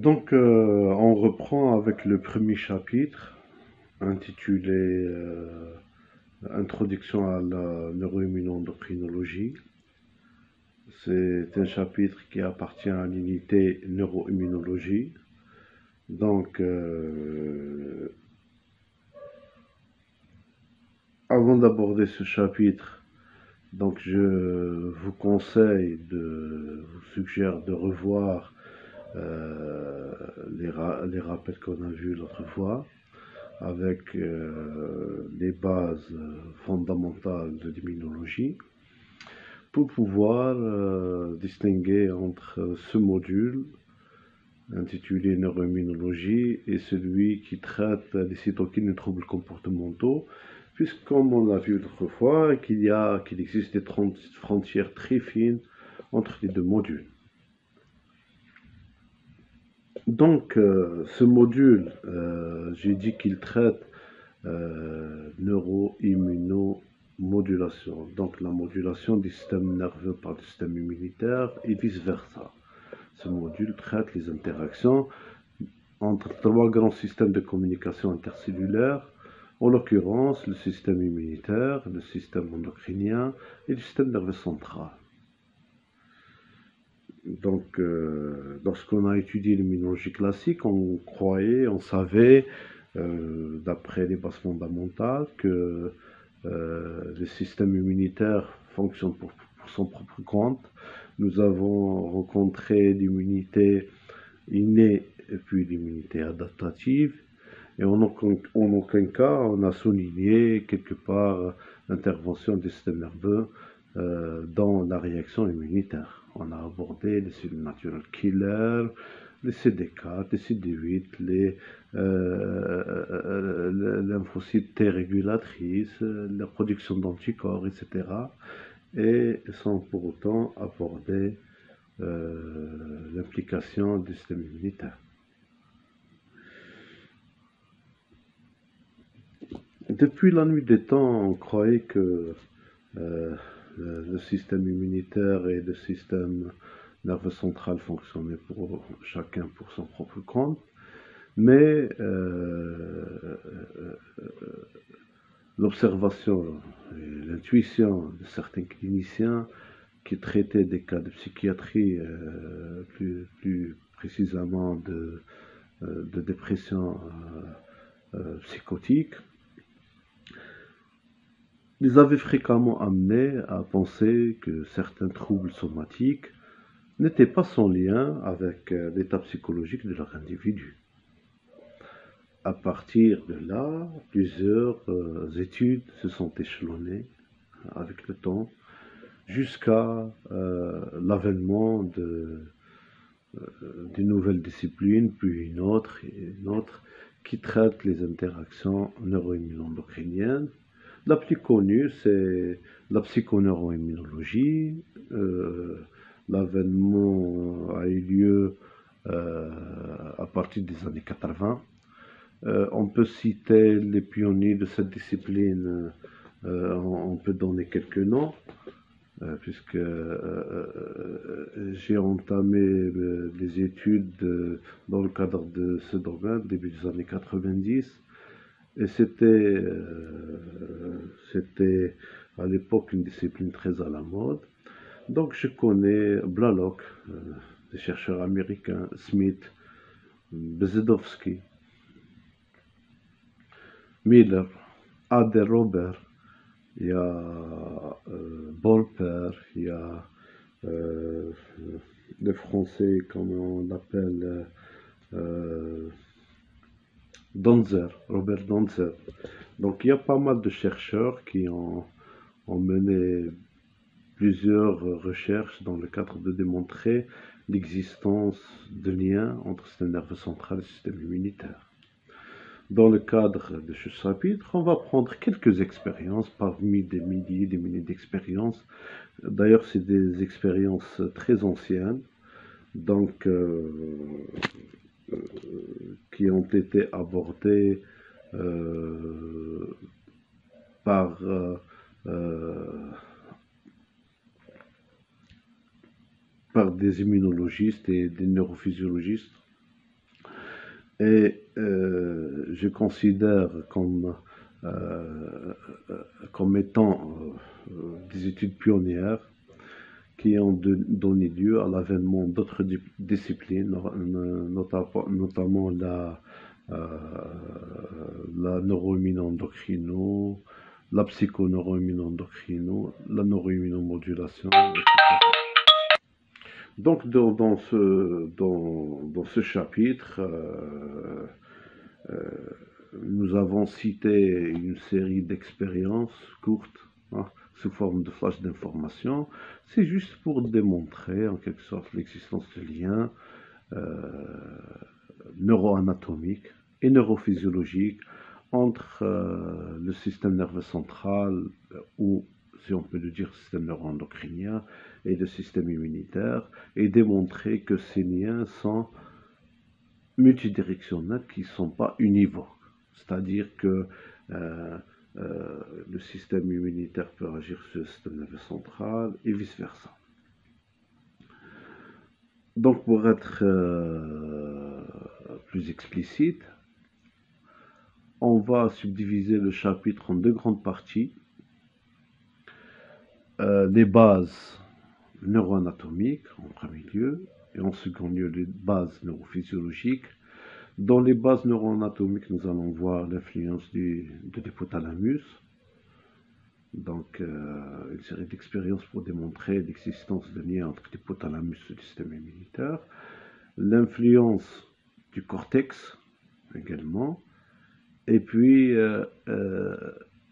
On reprend avec le premier chapitre intitulé Introduction à la neuroimmunoendocrinologie. C'est un chapitre qui appartient à l'unité neuroimmunologie. Donc, euh, Avant d'aborder ce chapitre, je vous conseille vous suggère de revoir euh, les rappels qu'on a vus l'autre fois, avec les bases fondamentales de l'immunologie, pour pouvoir distinguer entre ce module intitulé neuroimmunologie et celui qui traite des cytokines et troubles comportementaux, puisque comme on l'a vu l'autre fois, qu'il existe des frontières très fines entre les deux modules. Ce module, j'ai dit qu'il traite neuroimmunomodulation, donc la modulation du système nerveux par le système immunitaire et vice-versa. Ce module traite les interactions entre trois grands systèmes de communication intercellulaire, en l'occurrence le système immunitaire, le système endocrinien et le système nerveux central. Lorsqu'on a étudié l'immunologie classique, on croyait, on savait, d'après les bases fondamentales, que le système immunitaire fonctionne pour son propre compte. Nous avons rencontré l'immunité innée et puis l'immunité adaptative. Et en aucun cas, on a souligné quelque part l'intervention du système nerveux dans la réaction immunitaire. On a abordé les cellules natural killers, les CD4, les CD8, les lymphocytes T régulatrices, la production d'anticorps, etc. Et sans pour autant aborder l'implication du système immunitaire. Depuis la nuit des temps, on croyait que euh, le système immunitaire et le système nerveux central fonctionnaient pour chacun pour son propre compte, mais l'observation et l'intuition de certains cliniciens qui traitaient des cas de psychiatrie, plus précisément de dépression psychotique, les avait fréquemment amenés à penser que certains troubles somatiques n'étaient pas sans lien avec l'état psychologique de leur individu. À partir de là, plusieurs études se sont échelonnées avec le temps jusqu'à l'avènement d'une nouvelle discipline, puis une autre, qui traite les interactions neuroimmuno-endocriniennes. La plus connue, c'est la psychoneuroimmunologie. L'avènement a eu lieu à partir des années 80. On peut citer les pionniers de cette discipline, on peut donner quelques noms, puisque j'ai entamé des études dans le cadre de ce domaine, début des années 90, et c'était à l'époque une discipline très à la mode. Donc je connais Blalock, des chercheurs américains, Smith, Bezedowski, Miller, Ade Robert, il y a Bolper, il y a euh, le français, comme on l'appelle, Donzer, Robert Donzer. Donc il y a pas mal de chercheurs qui ont mené plusieurs recherches dans le cadre de démontrer l'existence de liens entre le système nerveux central et le système immunitaire. Dans le cadre de ce chapitre, on va prendre quelques expériences parmi des milliers d'expériences. D'ailleurs, c'est des expériences très anciennes, donc euh, qui ont été abordées par par des immunologistes et des neurophysiologistes. Et je considère euh, comme étant des études pionnières qui ont donné lieu à l'avènement d'autres disciplines, notamment euh, la neuroimmunoendocrino, la psychoneuroimmunoendocrino, la neuroimmunomodulation, etc. Donc, dans ce chapitre, euh, nous avons cité une série d'expériences courtes, hein, sous forme de flash d'information. C'est juste pour démontrer en quelque sorte l'existence de liens euh, neuroanatomiques et neurophysiologiques entre le système nerveux central, ou si on peut le dire, système neuroendocrinien, et le système immunitaire, et démontrer que ces liens sont multidirectionnels, qui ne sont pas univoques. C'est-à-dire que euh, le système immunitaire peut agir sur le système nerveux central et vice-versa. Donc, pour être plus explicite, on va subdiviser le chapitre en deux grandes parties. Les bases neuroanatomiques en premier lieu, et en second lieu les bases neurophysiologiques. Dans les bases neuroanatomiques, nous allons voir l'influence de l'hypothalamus. Donc, une série d'expériences pour démontrer l'existence de liens entre l'hypothalamus et le système immunitaire. L'influence du cortex également. Et puis,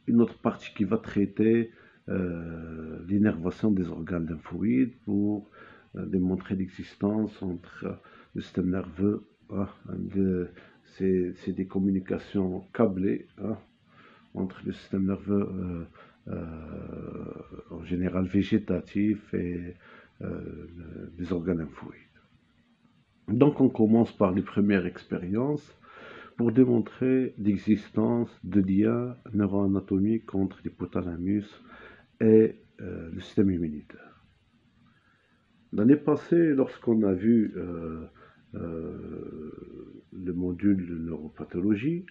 une autre partie qui va traiter l'innervation des organes lymphoïdes pour démontrer l'existence entre le système nerveux. Hein, c'est des communications câblées, hein, entre le système nerveux en général végétatif et les organes lymphoïdes. Donc on commence par les premières expériences pour démontrer l'existence de liens neuroanatomiques entre l'hypothalamus et le système immunitaire. L'année passée, lorsqu'on a vu le module de neuropathologie,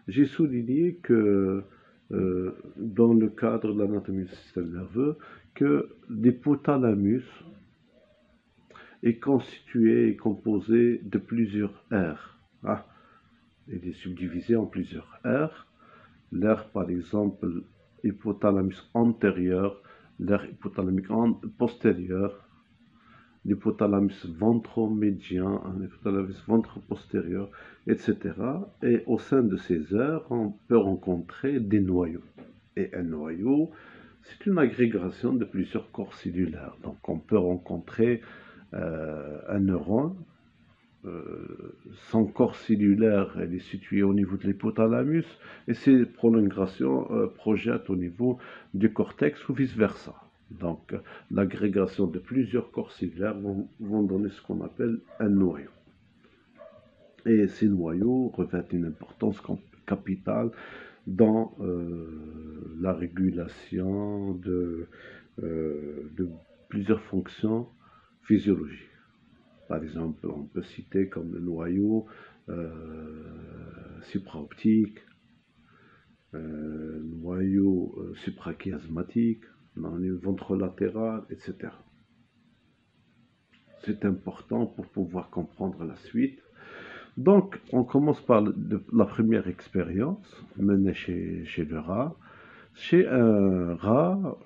j'ai souligné que dans le cadre de l'anatomie du système nerveux, que l'hypothalamus est constitué et composé de plusieurs aires. Ah, il est subdivisé en plusieurs aires. L'aire, par exemple, hypothalamus antérieur, l'aire hypothalamique postérieure, l'hypothalamus ventromédien, l'hypothalamus ventre-postérieur, etc. Et au sein de ces aires, on peut rencontrer des noyaux. Et un noyau, c'est une agrégation de plusieurs corps cellulaires. Donc on peut rencontrer un neurone. Son corps cellulaire, elle est située au niveau de l'hypothalamus, et ses prolongations projettent au niveau du cortex ou vice-versa. Donc, l'agrégation de plusieurs corps cellulaires vont donner ce qu'on appelle un noyau. Et ces noyaux revêtent une importance capitale dans la régulation de plusieurs fonctions physiologiques. Par exemple, on peut citer comme le noyau supraoptique, noyau suprachiasmatique, noyau ventrolatéral, etc. C'est important pour pouvoir comprendre la suite. Donc, on commence par la première expérience menée chez le rat. Chez un rat,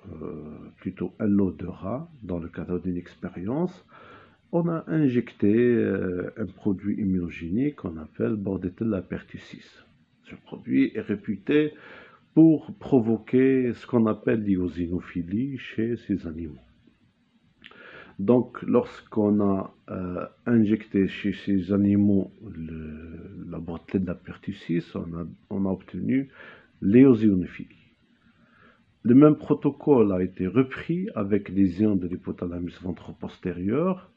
plutôt un lot de rats, dans le cadre d'une expérience, on a injecté un produit immunogénique qu'on appelle Bordetella pertussis. Ce produit est réputé pour provoquer ce qu'on appelle l'eosinophilie chez ces animaux. Donc, lorsqu'on a injecté chez ces animaux la Bordetella pertussis, on a obtenu l'éosinophilie. Le même protocole a été repris avec lésion de l'hypothalamus ventre-postérieur.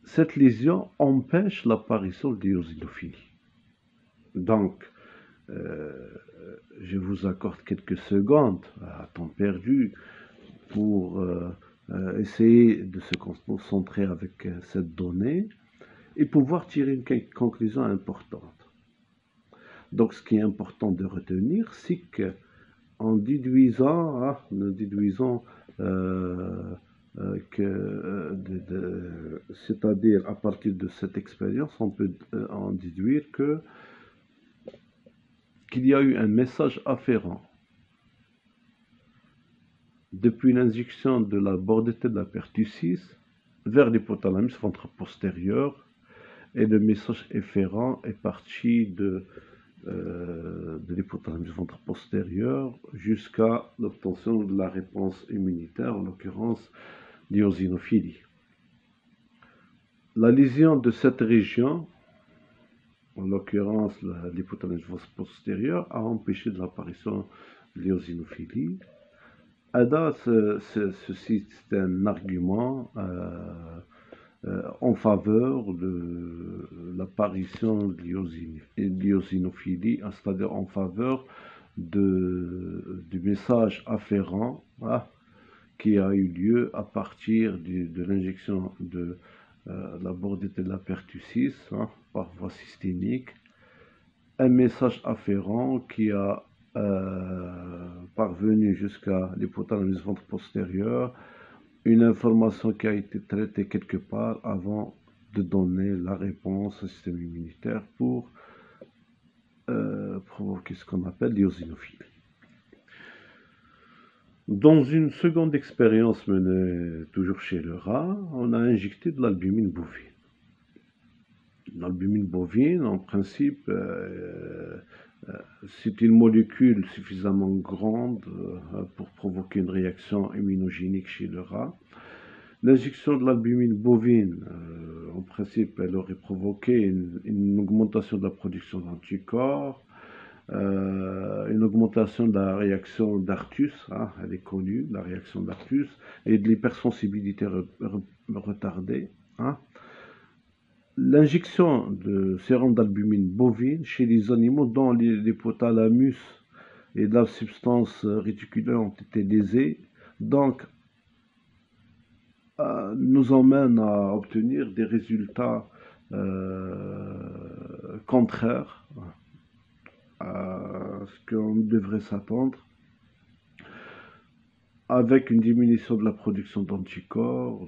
Cette lésion empêche l'apparition de l'éosinophilie. Donc, je vous accorde quelques secondes à temps perdu pour essayer de se concentrer avec cette donnée et pouvoir tirer une conclusion importante. Donc, ce qui est important de retenir, c'est que en déduisant, nous déduisons c'est-à-dire à partir de cette expérience, on peut en déduire qu'il y a eu un message afférent depuis l'injection de la bordetelle de la pertussis vers l'hypothalamus ventre postérieur, et le message efférent est parti de l'hypothalamus ventre postérieur jusqu'à l'obtention de la réponse immunitaire, en l'occurrence l'éosinophilie. La lésion de cette région, en l'occurrence l'hypothalamus ventre postérieur, a empêché de l'apparition de l'éosinophilie. Ceci c'est un argument en faveur de l'apparition de l'éosinophilie, c'est-à-dire en faveur du message afférent qui a eu lieu à partir de l'injection de la bordetelle de la pertussis par voie systémique, un message afférent qui a parvenu jusqu'à l'hypothalamus ventre postérieur, une information qui a été traitée quelque part avant de donner la réponse au système immunitaire pour provoquer ce qu'on appelle l'éosinophilie. Dans une seconde expérience menée toujours chez le rat, on a injecté de l'albumine bovine. L'albumine bovine, en principe, c'est une molécule suffisamment grande pour provoquer une réaction immunogénique chez le rat. L'injection de l'albumine bovine, en principe, elle aurait provoqué une augmentation de la production d'anticorps, une augmentation de la réaction d'Artus, elle est connue, la réaction d'Artus, et de l'hypersensibilité retardée. L'injection de sérum d'albumine bovine chez les animaux dont l'hypothalamus et la substance réticulaire ont été lésés, donc nous emmène à obtenir des résultats contraires à ce qu'on devrait s'attendre, avec une diminution de la production d'anticorps,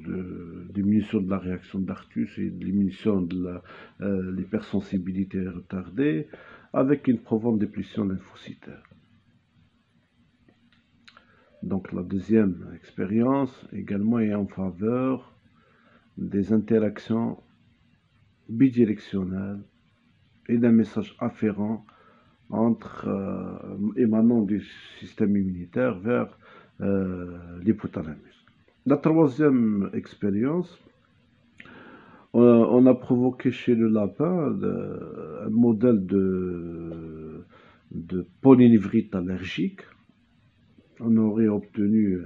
diminution de la réaction d'Artus et diminution de l'hypersensibilité retardée, avec une profonde déplétion lymphocytaire. Donc la deuxième expérience également est en faveur des interactions bidirectionnelles et d'un message afférent émanant du système immunitaire vers l'hypothalamus. La troisième expérience, on a provoqué chez le lapin un modèle de polynévrite allergique. On aurait obtenu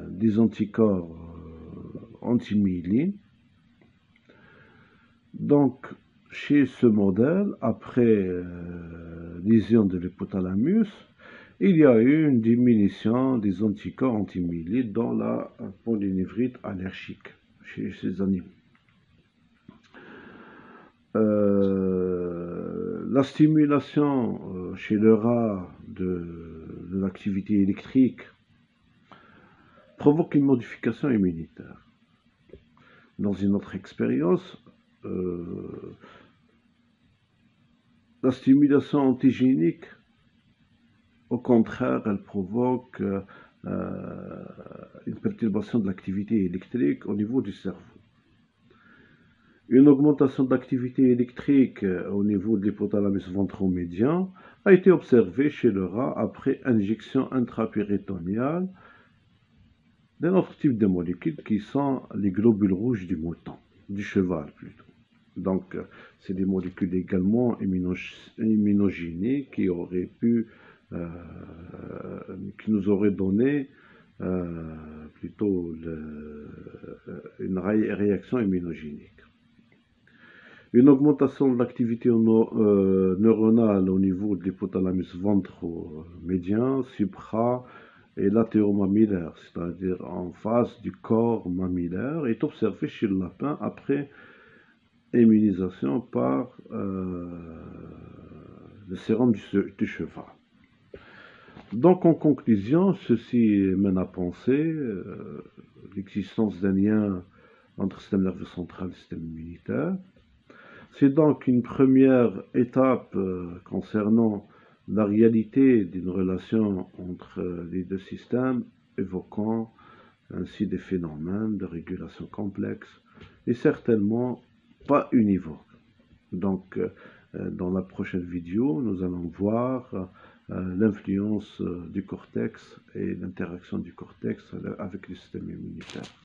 des anticorps anti-myéline. Donc, chez ce modèle, après lésion de l'hypothalamus, il y a eu une diminution des anticorps anti-myéline dans la polynévrite allergique chez ces animaux. La stimulation chez le rat de l'activité électrique provoque une modification immunitaire. Dans une autre expérience, la stimulation antigénique, au contraire, elle provoque une perturbation de l'activité électrique au niveau du cerveau. Une augmentation de l'activité électrique au niveau de l'hypothalamus ventromédian a été observée chez le rat après injection intrapéritonéale d'un autre type de molécules qui sont les globules rouges du mouton, du cheval plutôt. Donc, c'est des molécules également immunogéniques qui auraient qui nous auraient donné plutôt une réaction immunogénique. Une augmentation de l'activité neuronale au niveau de l'hypothalamus ventromédian, supra et latéromammillaire, c'est-à-dire en face du corps mammillaire, est observée chez le lapin après immunisation par le sérum du cheval. Donc, en conclusion, ceci mène à penser l'existence d'un lien entre le système nerveux central et le système immunitaire. C'est donc une première étape concernant la réalité d'une relation entre les deux systèmes, évoquant ainsi des phénomènes de régulation complexes et certainement pas univoques. Donc, dans la prochaine vidéo, nous allons voir l'influence du cortex et l'interaction du cortex avec le système immunitaire.